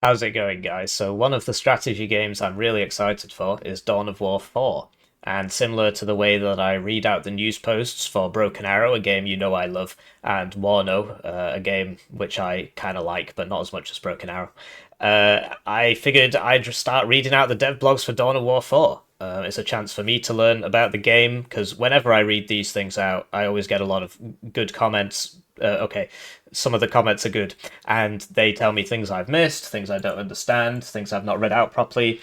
How's it going, guys? So, one of the strategy games I'm really excited for is Dawn of War 4. And similar to the way that I read out the news posts for Broken Arrow, a game you know I love, and Warno, a game which I kind of like, but not as much as Broken Arrow, I figured I'd just start reading out the dev blogs for Dawn of War 4. It's a chance for me to learn about the game, because whenever I read these things out, I always get a lot of good comments. Okay, some of the comments are good, and they tell me things I've missed, things I don't understand, things I've not read out properly.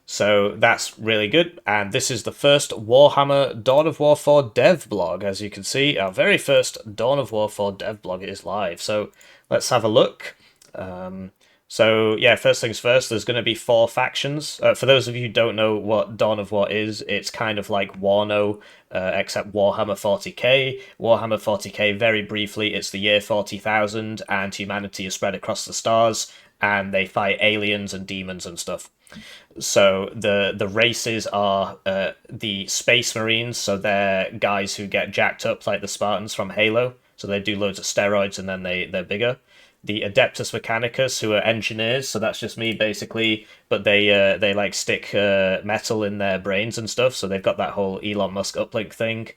So that's really good. And this is the first Warhammer Dawn of War 4 dev blog. As you can see, our very first Dawn of War 4 dev blog is live. So let's have a look. So yeah, first things first, there's going to be four factions. For those of you who don't know what Dawn of War is, it's kind of like Warno, except Warhammer 40k. Warhammer 40k, very briefly, it's the year 40,000, and humanity is spread across the stars, and they fight aliens and demons and stuff. So the races are the Space Marines, so they're guys who get jacked up like the Spartans from Halo. So they do loads of steroids and then they're bigger. The Adeptus Mechanicus, who are engineers, so that's just me basically, but they like stick metal in their brains and stuff, so they've got that whole Elon Musk uplink thing.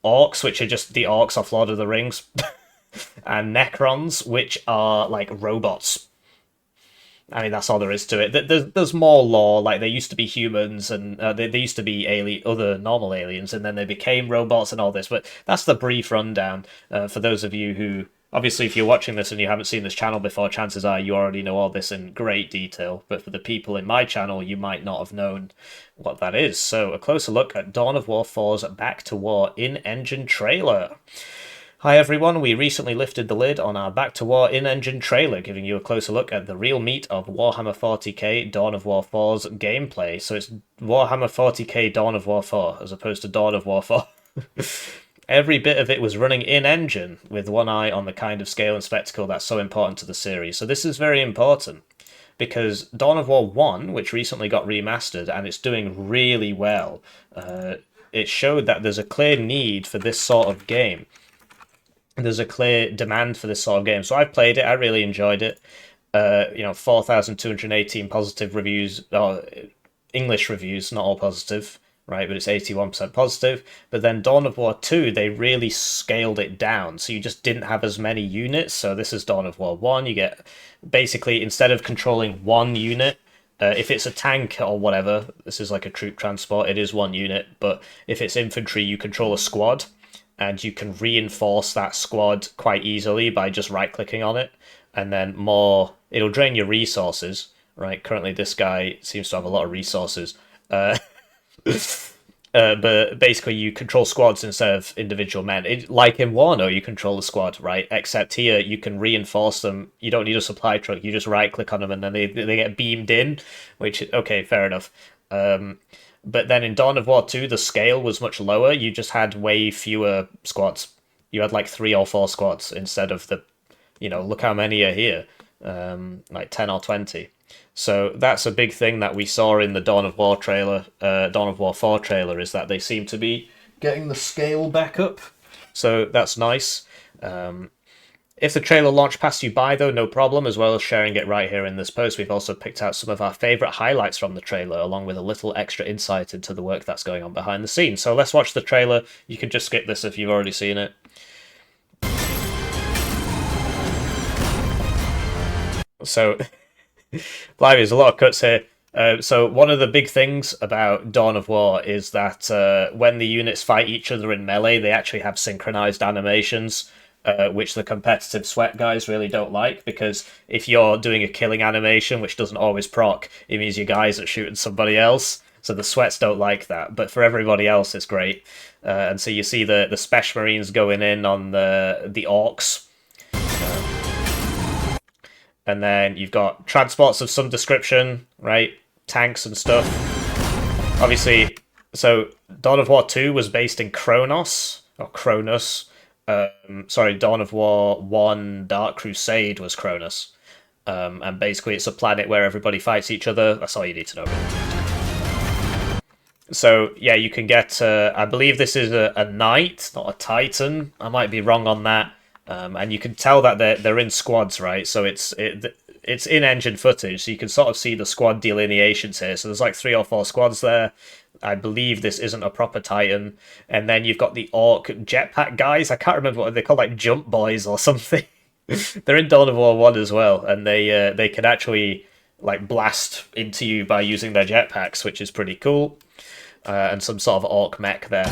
Orcs, which are just the orcs off Lord of the Rings, and Necrons, which are like robots. I mean, that's all there is to it. There's more lore. Like they used to be humans, and they used to be other normal aliens, and then they became robots and all this. But that's the brief rundown for those of you who, obviously, if you're watching this and you haven't seen this channel before, chances are you already know all this in great detail. But for the people in my channel, you might not have known what that is. So a closer look at Dawn of War 4's Back to War in-engine trailer. Hi everyone, we recently lifted the lid on our Back to War in-engine trailer, giving you a closer look at the real meat of Warhammer 40k Dawn of War 4's gameplay. So it's Warhammer 40k Dawn of War 4, as opposed to Dawn of War 4. Every bit of it was running in-engine, with one eye on the kind of scale and spectacle that's so important to the series. So this is very important, because Dawn of War 1, which recently got remastered, and it's doing really well, it showed that there's a clear need for this sort of game. There's a clear demand for this sort of game. So I've played it. I really enjoyed it. 4,218 positive reviews, or English reviews, not all positive, right? But it's 81% positive. But then Dawn of War 2, they really scaled it down. So you just didn't have as many units. So this is Dawn of War 1. You get, basically, instead of controlling one unit, if it's a tank or whatever, this is like a troop transport, it is one unit. But if it's infantry, you control a squad, and you can reinforce that squad quite easily by just right-clicking on it, and then it'll drain your resources, right? Currently, this guy seems to have a lot of resources, but basically you control squads instead of individual men. Like in Warno, you control the squad, right? Except here, you can reinforce them. You don't need a supply truck. You just right-click on them, and then they get beamed in, which, okay, fair enough. But then in Dawn of War 2, the scale was much lower. You just had way fewer squads. You had like 3 or 4 squads instead of look how many are here, like 10 or 20. So that's a big thing that we saw in the Dawn of War trailer, Dawn of War 4 trailer, is that they seem to be getting the scale back up. So that's nice. If the trailer launched past you by, though, no problem, as well as sharing it right here in this post. We've also picked out some of our favourite highlights from the trailer, along with a little extra insight into the work that's going on behind the scenes. So let's watch the trailer. You can just skip this if you've already seen it. So, blimey, there's a lot of cuts here. So one of the big things about Dawn of War is that when the units fight each other in melee, they actually have synchronized animations, which the competitive sweat guys really don't like, because if you're doing a killing animation, which doesn't always proc, it means your guys are shooting somebody else. So the sweats don't like that, but for everybody else, it's great. And so you see the Special Marines going in on the orcs. And then you've got transports of some description, right? Tanks and stuff. Obviously, so Dawn of War 2 was based in Kronos, or Cronus. Dawn of War 1 Dark Crusade was Cronus. And basically it's a planet where everybody fights each other. That's all you need to know, really. So, yeah, you can get, I believe this is a knight, not a titan. I might be wrong on that. And you can tell that they're in squads, right? So it's in-engine footage, so you can sort of see the squad delineations here. So there's like 3 or 4 squads there. I believe this isn't a proper Titan. And then you've got the Orc jetpack guys. I can't remember what they're called, like Jump Boys or something. They're in Dawn of War 1 as well, and they can actually like blast into you by using their jetpacks, which is pretty cool. And some sort of Orc mech there.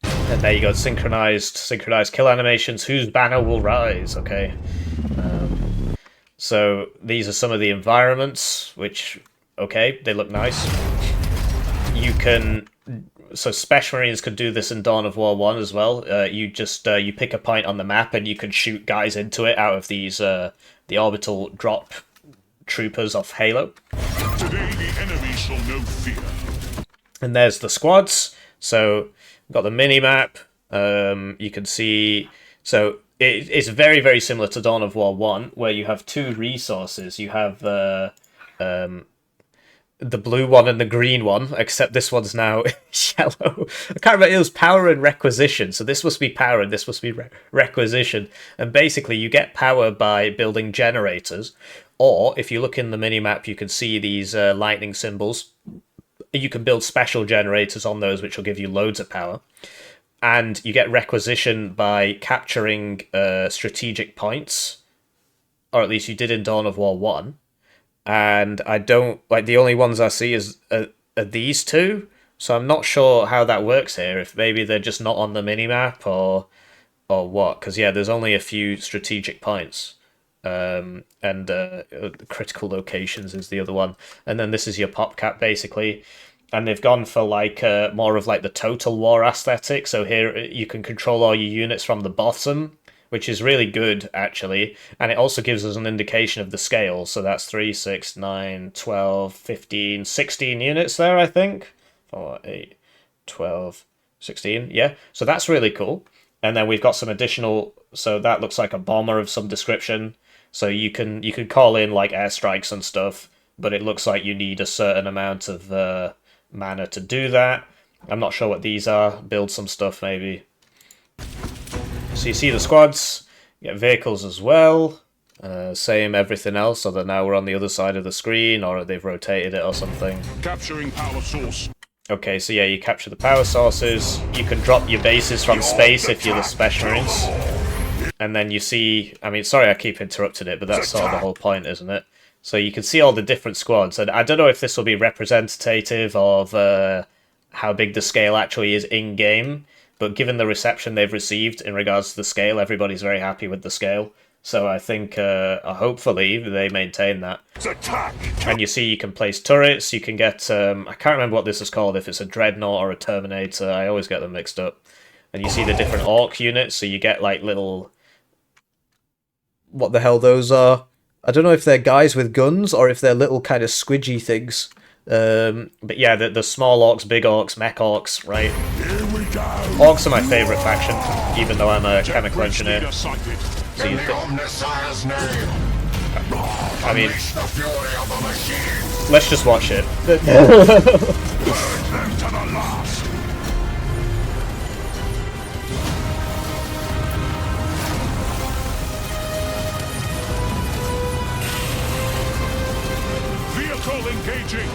And there you go, synchronized kill animations. Whose banner will rise? Okay. So these are some of the environments, which, okay, they look nice. You can... So Special Marines could do this in Dawn of War 1 as well. You just you pick a point on the map and you can shoot guys into it out of these the orbital drop troopers off Halo. Today the enemy shall know fear. And there's the squads. So we've got the mini-map. You can see... So it's very, very similar to Dawn of War 1, where you have 2 resources. You have the blue one and the green one, except this one's now yellow. I can't remember, it was power and requisition. So this must be power and this must be requisition. And basically you get power by building generators. Or, if you look in the mini-map, you can see these lightning symbols. You can build special generators on those, which will give you loads of power. And you get requisition by capturing strategic points. Or at least you did in Dawn of War 1. And I don't... Like, the only ones I see are these 2. So I'm not sure how that works here. If maybe they're just not on the minimap or what. Because, yeah, there's only a few strategic points. Critical locations is the other one. And then this is your pop cap, basically. And they've gone for like more of like the Total War aesthetic. So here you can control all your units from the bottom, which is really good, actually. And it also gives us an indication of the scale. So that's 3, 6, 9, 12, 15, 16 units there, I think. 4, 8, 12, 16. Yeah, so that's really cool. And then we've got some additional... So that looks like a bomber of some description. So you can call in like airstrikes and stuff. But it looks like you need a certain amount of... mana to do that. I'm not sure what these are. Build some stuff, maybe. So you see the squads. You get vehicles as well. Same everything else, so that now we're on the other side of the screen, or they've rotated it or something. Capturing power source. Okay, so yeah, you capture the power sources. You can drop your bases from space if you're the Special Marines. And then you see... I mean, sorry I keep interrupting it, but that's sort of the whole point, isn't it? So you can see all the different squads, and I don't know if this will be representative of how big the scale actually is in-game, but given the reception they've received in regards to the scale, everybody's very happy with the scale. So I think, hopefully, they maintain that. And you see you can place turrets, you can get, I can't remember what this is called, if it's a Dreadnought or a Terminator, I always get them mixed up. And you see the different Orc units, so you get like little... What the hell those are? I don't know if they're guys with guns or if they're little kind of squidgy things. But yeah, the small orcs, big orcs, mech orcs, right? Orcs are my favourite faction, even though I'm a chemical engineer. So I mean, let's just watch it. Engaging.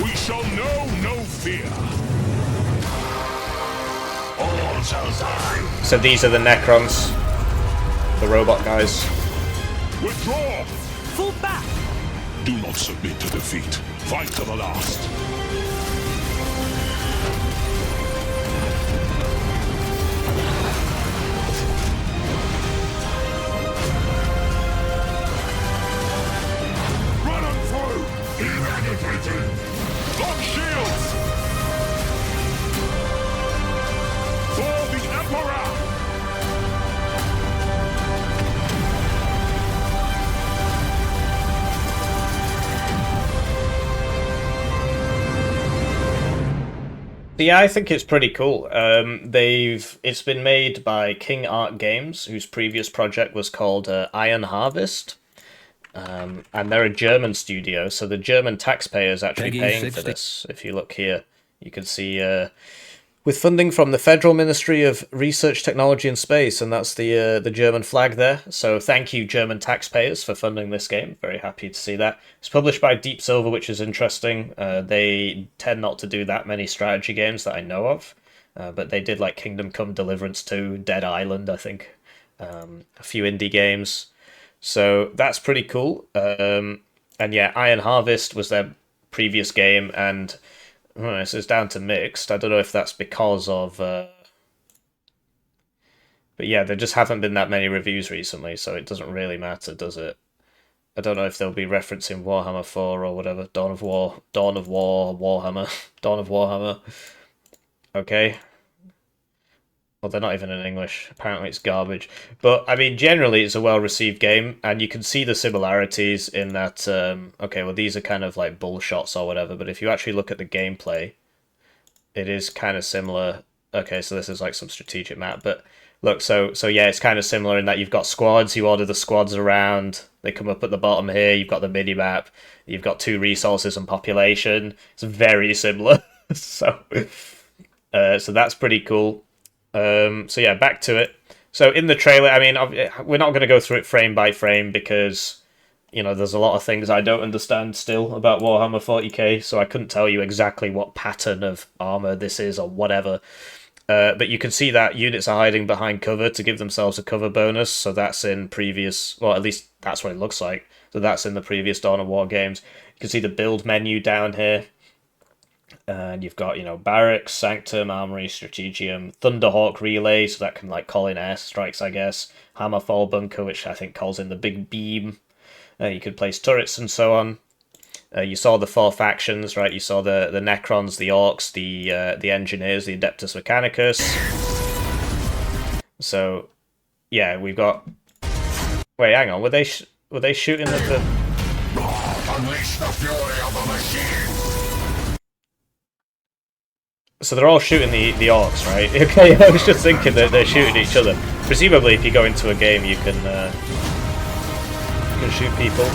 We shall know no fear. All shall die. So these are the Necrons, the robot guys. Withdraw. Fall back. Do not submit to defeat. Fight to the last. Lock shields! For the Emperor! Yeah, I think it's pretty cool. It's been made by King Art Games, whose previous project was called Iron Harvest. And they're a German studio, so the German taxpayer is actually paying for this. If you look here, you can see with funding from the Federal Ministry of Research, Technology and Space, and that's the German flag there. So thank you, German taxpayers, for funding this game. Very happy to see that. It's published by Deep Silver, which is interesting. They tend not to do that many strategy games that I know of, but they did like Kingdom Come Deliverance 2, Dead Island, I think, a few indie games. So that's pretty cool. And yeah, Iron Harvest was their previous game, and this is down to mixed. I don't know if that's because of... but yeah, there just haven't been that many reviews recently, so it doesn't really matter, does it? I don't know if they'll be referencing Warhammer 4 or whatever. Dawn of War, Warhammer, Dawn of Warhammer. Okay. Well, they're not even in English. Apparently it's garbage. But, I mean, generally it's a well-received game, and you can see the similarities in that, okay, well, these are kind of like bull shots or whatever, but if you actually look at the gameplay, it is kind of similar. Okay, so this is like some strategic map, but look, so yeah, it's kind of similar in that you've got squads, you order the squads around, they come up at the bottom here, you've got the mini-map, you've got 2 resources and population. It's very similar. So that's pretty cool. So yeah, back to it. So in the trailer, I mean, we're not going to go through it frame by frame because, you know, there's a lot of things I don't understand still about Warhammer 40k, so I couldn't tell you exactly what pattern of armor this is or whatever. But you can see that units are hiding behind cover to give themselves a cover bonus, so that's in previous, well, at least that's what it looks like. So that's in the previous Dawn of War games. You can see the build menu down here. And you've got, you know, Barracks, Sanctum, Armory, Strategium, Thunderhawk Relay, so that can, like, call in airstrikes, I guess. Hammerfall Bunker, which I think calls in the big beam. You could place turrets and so on. You saw the 4 factions, right? You saw the Necrons, the Orcs, the Engineers, the Adeptus Mechanicus. So, yeah, we've got... Wait, hang on, were they shooting at the... Unleash the fury of the machine! So they're all shooting the orcs, right? Okay, I was just thinking that they're shooting each other. Presumably, if you go into a game, you can shoot people.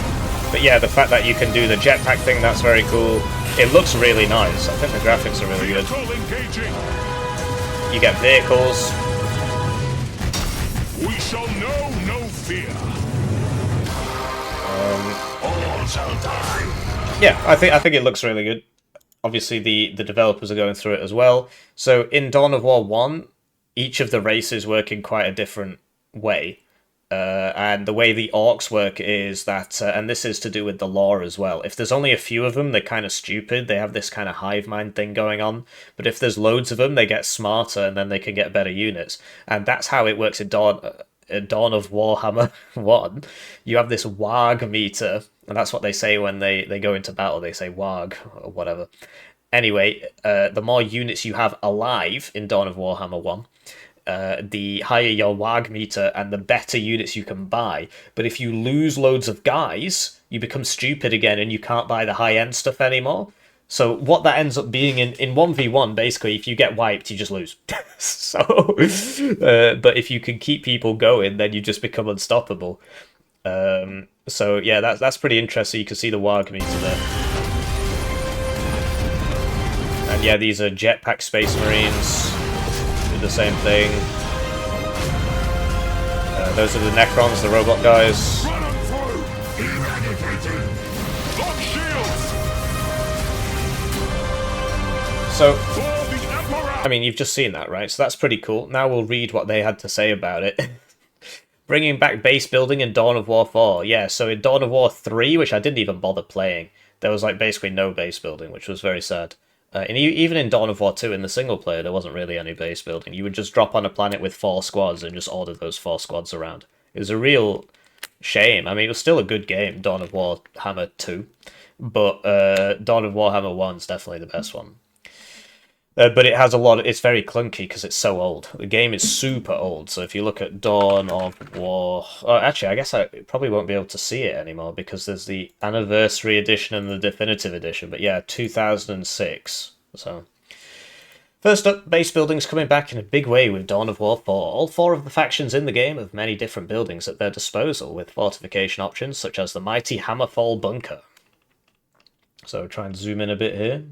But yeah, the fact that you can do the jetpack thing, that's very cool. It looks really nice. I think the graphics are really good. You get vehicles. We shall know no fear. All shall die. Yeah, I think it looks really good. Obviously, the developers are going through it as well. So in Dawn of War 1, each of the races work in quite a different way. And the way the orcs work is that, and this is to do with the lore as well, if there's only a few of them, they're kind of stupid. They have this kind of hive mind thing going on. But if there's loads of them, they get smarter and then they can get better units. And that's how it works in Dawn of Warhammer 1. You have this Warg meter, and that's what they say when they go into battle. They say Warg, or whatever. Anyway, the more units you have alive in Dawn of Warhammer 1, the higher your Warg meter and the better units you can buy. But if you lose loads of guys, you become stupid again and you can't buy the high-end stuff anymore. So what that ends up being in 1v1, basically, if you get wiped, you just lose. So, but if you can keep people going, then you just become unstoppable. So yeah, that's pretty interesting. You can see the Warg meter there. And yeah, these are jetpack Space Marines. Do the same thing. Those are the Necrons, the robot guys. So, I mean, you've just seen that, right? So that's pretty cool. Now we'll read what they had to say about it. Bringing back base building in Dawn of War 4. Yeah, so in Dawn of War 3, which I didn't even bother playing, there was like basically no base building, which was very sad. And even in Dawn of War 2, in the single player, there wasn't really any base building. You would just drop on a planet with 4 squads and just order those 4 squads around. It was a real shame. I mean, it was still a good game, Dawn of Warhammer 2. But Dawn of Warhammer 1 is definitely the best one. But it has a lot. It's very clunky because it's so old. The game is super old. So if you look at Dawn of War, actually, I guess I probably won't be able to see it anymore because there's the anniversary edition and the definitive edition. But yeah, 2006. So first up, base building's coming back in a big way with Dawn of War 4. All 4 of the factions in the game have many different buildings at their disposal with fortification options such as the mighty Hammerfall Bunker. So try and zoom in a bit here.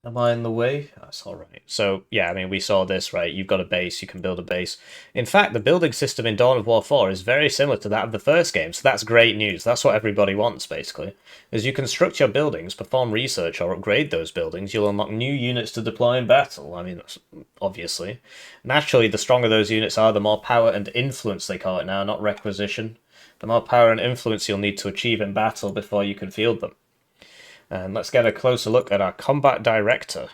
Am I in the way? That's all right. So, yeah, I mean, we saw this, right? You've got a base, you can build a base. In fact, the building system in Dawn of War 4 is very similar to that of the first game, so that's great news. That's what everybody wants, basically. As you construct your buildings, perform research, or upgrade those buildings, you'll unlock new units to deploy in battle. I mean, that's obviously. Naturally, the stronger those units are, the more power and influence they call it now, not requisition. The more power and influence you'll need to achieve in battle before you can field them. And let's get a closer look at our combat director.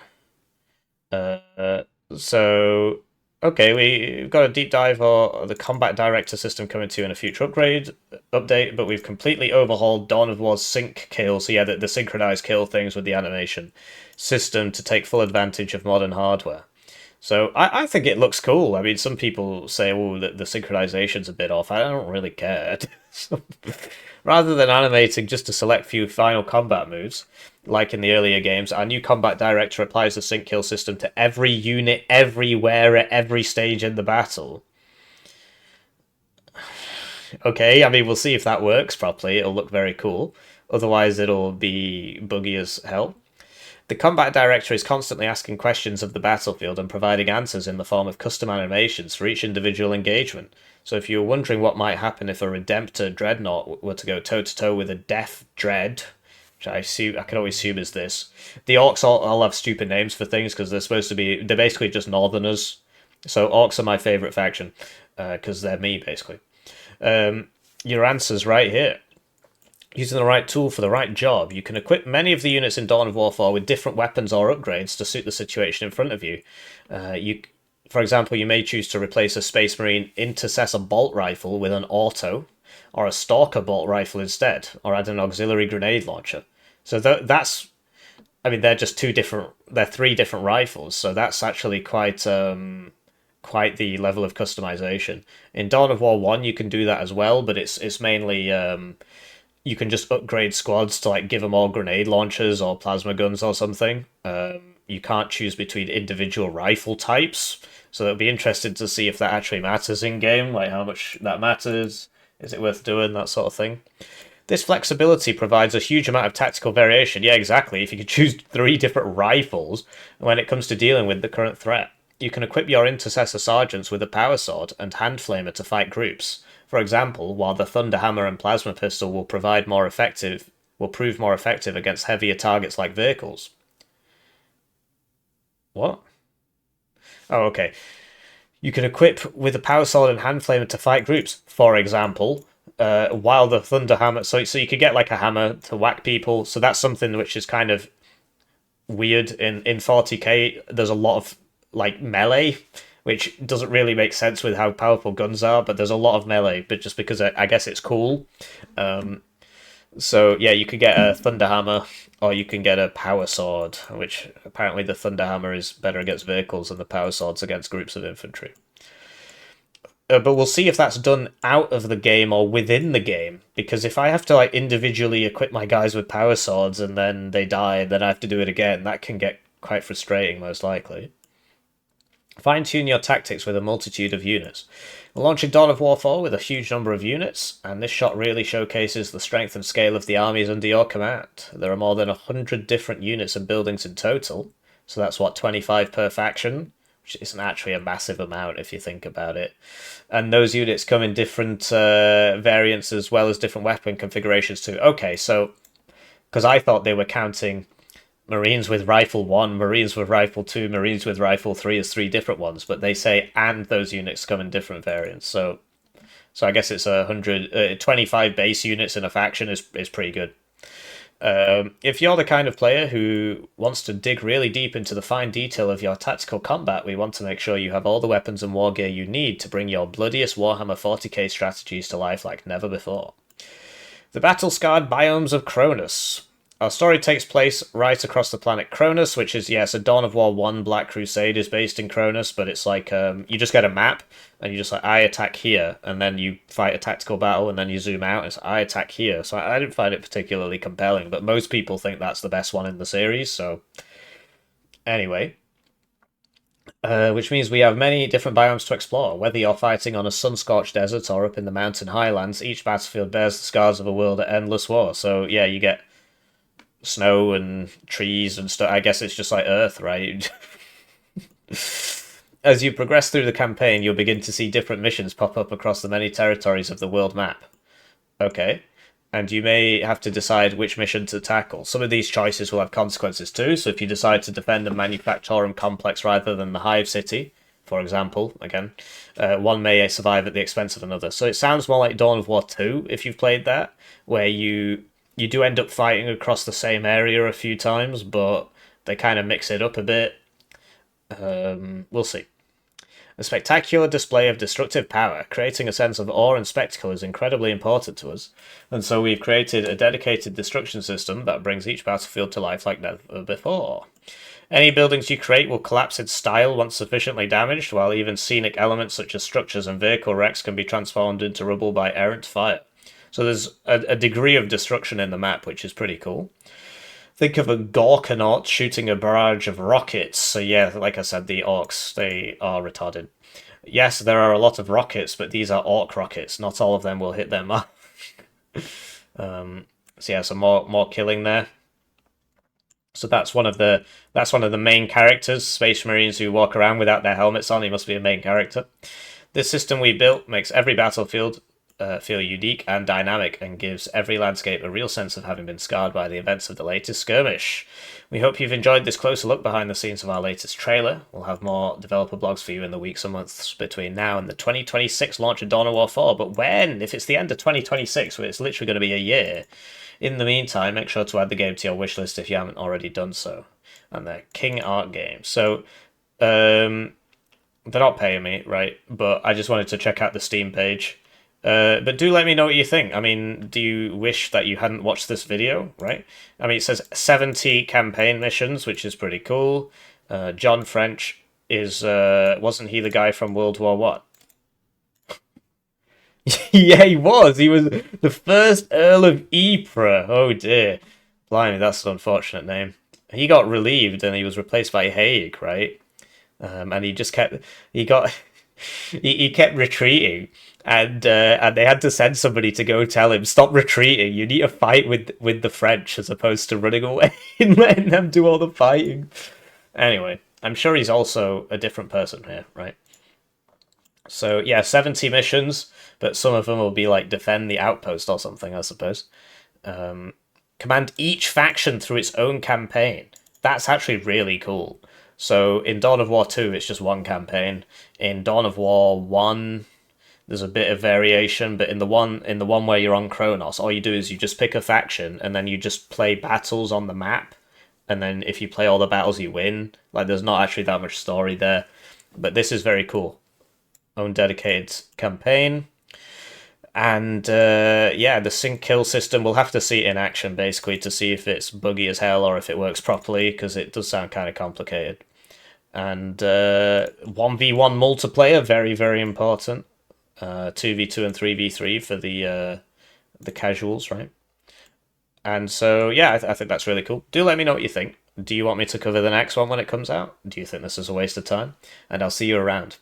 Uh, so, okay, we've got a deep dive or the combat director system coming to you in a future update, but we've completely overhauled Dawn of War's sync kill, so yeah, the synchronized kill things with the animation system to take full advantage of modern hardware. So I think it looks cool. I mean, some people say, oh, the synchronization's a bit off. I don't really care. Rather than animating just a select few final combat moves, like in the earlier games, our new combat director applies the sync kill system to every unit, everywhere, at every stage in the battle. Okay, I mean, we'll see if that works properly. It'll look very cool. Otherwise, it'll be buggy as hell. The combat director is constantly asking questions of the battlefield and providing answers in the form of custom animations for each individual engagement. So if you're wondering what might happen if a Redemptor Dreadnought were to go toe-to-toe with a Death Dread, which I can always assume is this. The Orcs all have stupid names for things because they're basically just Northerners. So Orcs are my favourite faction because they're me, basically. Your answer's right here. Using the right tool for the right job, you can equip many of the units in Dawn of War 4 with different weapons or upgrades to suit the situation in front of you. For example, you may choose to replace a Space Marine Intercessor bolt rifle with an auto, or a Stalker bolt rifle instead, or add an auxiliary grenade launcher. So that's, I mean, they're three different rifles, so that's actually quite the level of customization. In Dawn of War 1, you can do that as well, but it's mainly you can just upgrade squads to like give them all grenade launchers or plasma guns or something. You can't choose between individual rifle types, so it'll be interesting to see if that actually matters in game, like how much that matters. Is it worth doing, that sort of thing? This flexibility provides a huge amount of tactical variation. Yeah, exactly. If you could choose 3 different rifles when it comes to dealing with the current threat. You can equip your Intercessor Sergeants with a Power Sword and Hand Flamer to fight groups. For example, while the Thunder Hammer and Plasma Pistol will prove more effective against heavier targets like vehicles. What? Oh, okay. You can equip with a Power Sword and Hand Flamer to fight groups, for example, while the Thunder Hammer... So you could get like a hammer to whack people, so that's something which is kind of weird. In 40k, there's a lot of like melee, which doesn't really make sense with how powerful guns are, but there's a lot of melee, but just because I guess it's cool. So yeah, you could get a Thunder Hammer, or you can get a Power Sword, which apparently the Thunder Hammer is better against vehicles and the Power Sword's against groups of infantry. But we'll see if that's done out of the game or within the game, because if I have to like individually equip my guys with Power Swords and then they die and then I have to do it again, that can get quite frustrating, most likely. Fine-tune your tactics with a multitude of units. We're launching Dawn of War 4 with a huge number of units, and this shot really showcases the strength and scale of the armies under your command. There are more than 100 different units and buildings in total, so that's what, 25 per faction, which isn't actually a massive amount if you think about it. And those units come in different variants as well as different weapon configurations too. Okay, so, because I thought they were counting Marines with Rifle 1, Marines with Rifle 2, Marines with Rifle 3 as 3 different ones, but they say, and those units come in different variants. So I guess it's 25 base units in a faction is pretty good. If you're the kind of player who wants to dig really deep into the fine detail of your tactical combat, we want to make sure you have all the weapons and war gear you need to bring your bloodiest Warhammer 40k strategies to life like never before. The battle-scarred biomes of Cronus. Our story takes place right across the planet Cronus, which is, yes, a Dawn of War 1 Black Crusade is based in Cronus, but it's like, you just get a map, and you just like, I attack here, and then you fight a tactical battle, and then you zoom out, and it's, I attack here. So I didn't find it particularly compelling, but most people think that's the best one in the series, so... Anyway. Which means we have many different biomes to explore. Whether you're fighting on a sun-scorched desert or up in the mountain highlands, each battlefield bears the scars of a world at endless war. So, yeah, you get snow and trees and stuff. I guess it's just like Earth, right? As you progress through the campaign, you'll begin to see different missions pop up across the many territories of the world map. Okay. And you may have to decide which mission to tackle. Some of these choices will have consequences too, so if you decide to defend the Manufactorum complex rather than the Hive City, for example, again, one may survive at the expense of another. So it sounds more like Dawn of War 2, if you've played that, where you do end up fighting across the same area a few times, but they kind of mix it up a bit. We'll see. A spectacular display of destructive power, creating a sense of awe and spectacle is incredibly important to us, and so we've created a dedicated destruction system that brings each battlefield to life like never before. Any buildings you create will collapse in style once sufficiently damaged, while even scenic elements such as structures and vehicle wrecks can be transformed into rubble by errant fire. So there's a degree of destruction in the map, which is pretty cool. Think of a Gorkanaut shooting a barrage of rockets. So yeah, like I said, the orcs, they are retarded. Yes, there are a lot of rockets, but these are orc rockets. Not all of them will hit them. So yeah, some more killing there. So that's one of the main characters, Space Marines who walk around without their helmets on. He must be a main character. This system we built makes every battlefield feel unique and dynamic, and gives every landscape a real sense of having been scarred by the events of the latest skirmish. We hope you've enjoyed this closer look behind the scenes of our latest trailer. We'll have more developer blogs for you in the weeks and months between now and the 2026 launch of Dawn of War 4. But when? If it's the end of 2026, it's literally going to be a year. In the meantime, make sure to add the game to your wishlist if you haven't already done so. And they're King Art Games. So, they're not paying me, right? But I just wanted to check out the Steam page. But do let me know what you think. I mean, do you wish that you hadn't watched this video, right? I mean, it says 70 campaign missions, which is pretty cool. John French is, wasn't he the guy from World War What? Yeah, he was. He was the first Earl of Ypres. Oh dear. Blimey, that's an unfortunate name. He got relieved and he was replaced by Haig, right? And he just kept, he got, he kept retreating. And they had to send somebody to go tell him, stop retreating. You need to fight with the French as opposed to running away and letting them do all the fighting. Anyway, I'm sure he's also a different person here, right? So yeah, 70 missions, but some of them will be like defend the outpost or something, I suppose. Command each faction through its own campaign. That's actually really cool. So in Dawn of War 2, it's just one campaign. In Dawn of War 1, there's a bit of variation, but in the one where you're on Kronos, all you do is you just pick a faction and then you just play battles on the map, and then if you play all the battles, you win. Like, there's not actually that much story there, but this is very cool. Own dedicated campaign. And yeah, the sync kill system, we'll have to see it in action basically to see if it's buggy as hell or if it works properly, because it does sound kind of complicated. And 1v1 multiplayer, very, very important. 2v2 and 3v3 for the casuals, right? And so, yeah, I think that's really cool. Do let me know what you think. Do you want me to cover the next one when it comes out? Do you think this is a waste of time? And I'll see you around.